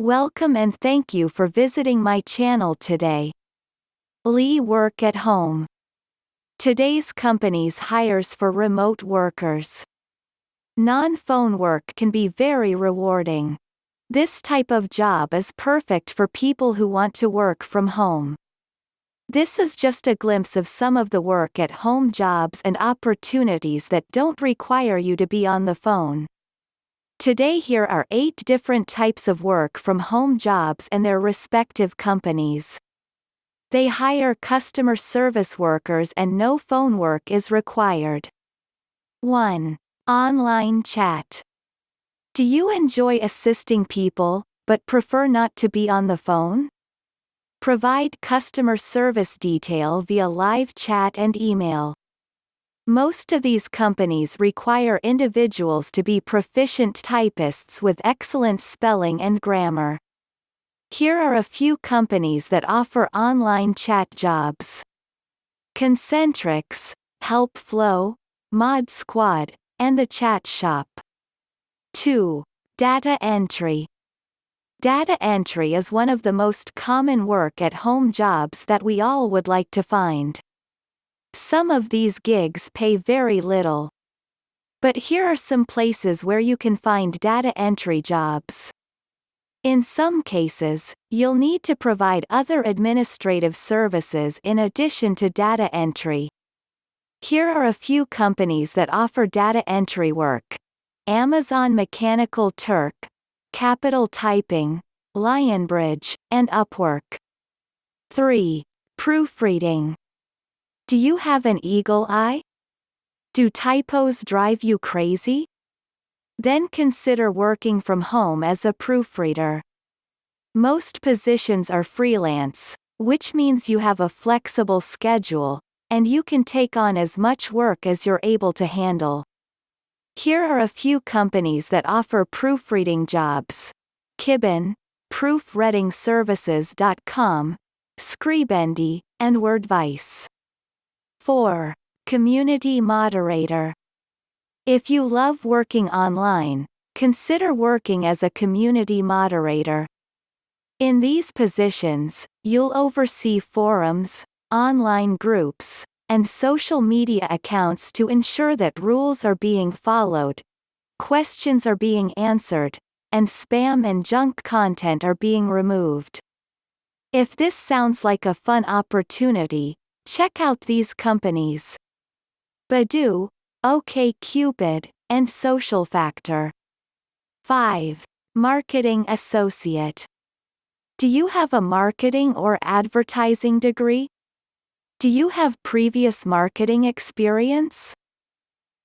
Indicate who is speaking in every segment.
Speaker 1: Welcome and thank you for visiting my channel today. Lee Work at Home. Today's companies hires for remote workers. Non-phone work can be very rewarding. This type of job is perfect for people who want to work from home. This is just a glimpse of some of the work-at-home jobs and opportunities that don't require you to be on the phone. Today here are 8 different types of work-from-home jobs and their respective companies. They hire customer service workers and no phone work is required. 1. Online chat. Do you enjoy assisting people, but prefer not to be on the phone? Provide customer service detail via live chat and email. Most of these companies require individuals to be proficient typists with excellent spelling and grammar. Here are a few companies that offer online chat jobs: Concentrix, HelpFlow, Mod Squad, and the Chat Shop. 2. Data entry. Data entry is one of the most common work-at-home jobs that we all would like to find. Some of these gigs pay very little. But here are some places where you can find data entry jobs. In some cases, you'll need to provide other administrative services in addition to data entry. Here are a few companies that offer data entry work: Amazon Mechanical Turk, Capital Typing, Lionbridge, and Upwork. 3. Proofreading. Do you have an eagle eye? Do typos drive you crazy? Then consider working from home as a proofreader. Most positions are freelance, which means you have a flexible schedule, and you can take on as much work as you're able to handle. Here are a few companies that offer proofreading jobs: Kibben, ProofreadingServices.com, Scribendi, and Wordvice. 4. Community moderator. If you love working online, consider working as a community moderator. In these positions, you'll oversee forums, online groups, and social media accounts to ensure that rules are being followed, questions are being answered, and spam and junk content are being removed. If this sounds like a fun opportunity, check out these companies: Badoo, OkCupid, and Social Factor. 5. Marketing associate. Do you have a marketing or advertising degree? Do you have previous marketing experience?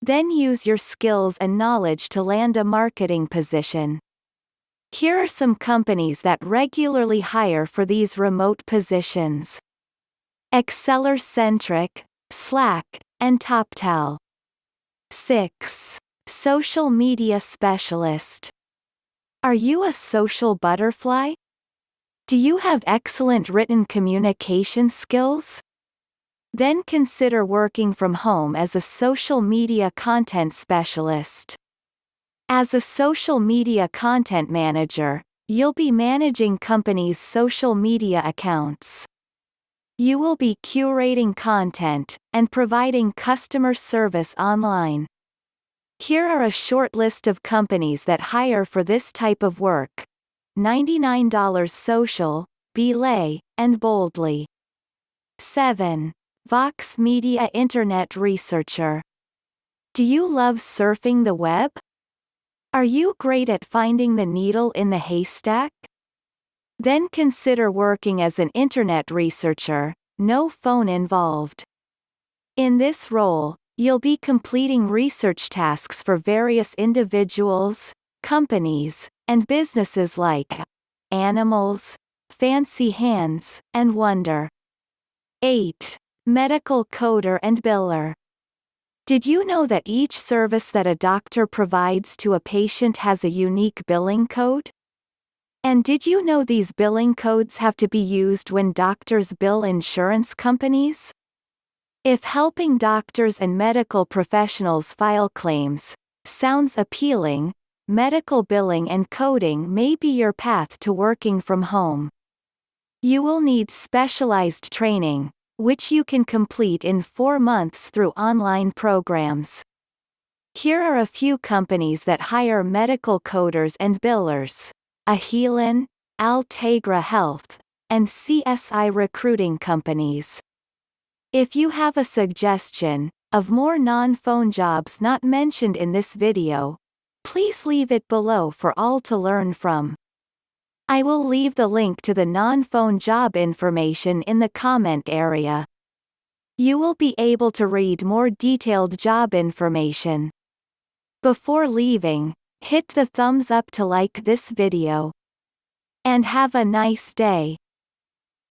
Speaker 1: Then use your skills and knowledge to land a marketing position. Here are some companies that regularly hire for these remote positions: Accelercentric, Slack, and TopTal. 6. Social media specialist. Are you a social butterfly? Do you have excellent written communication skills? Then consider working from home as a social media content specialist. As a social media content manager, you'll be managing companies' social media accounts. You will be curating content and providing customer service online. Here are a short list of companies that hire for this type of work: $99 Social, Belay, and Boldly. 7. Vox Media Internet Researcher. Do you love surfing the web? Are you great at finding the needle in the haystack? Then consider working as an internet researcher, no phone involved. In this role, you'll be completing research tasks for various individuals, companies, and businesses like Animals, Fancy Hands, and Wonder. 8. Medical coder and biller. Did you know that each service that a doctor provides to a patient has a unique billing code? And did you know these billing codes have to be used when doctors bill insurance companies? If helping doctors and medical professionals file claims sounds appealing, medical billing and coding may be your path to working from home. You will need specialized training, which you can complete in 4 months through online programs. Here are a few companies that hire medical coders and billers: Ahilan, Altegra Health, and CSI recruiting companies. If you have a suggestion of more non-phone jobs not mentioned in this video, please leave it below for all to learn from. I will leave the link to the non-phone job information in the comment area. You will be able to read more detailed job information. Before leaving, hit the thumbs up to like this video. And have a nice day.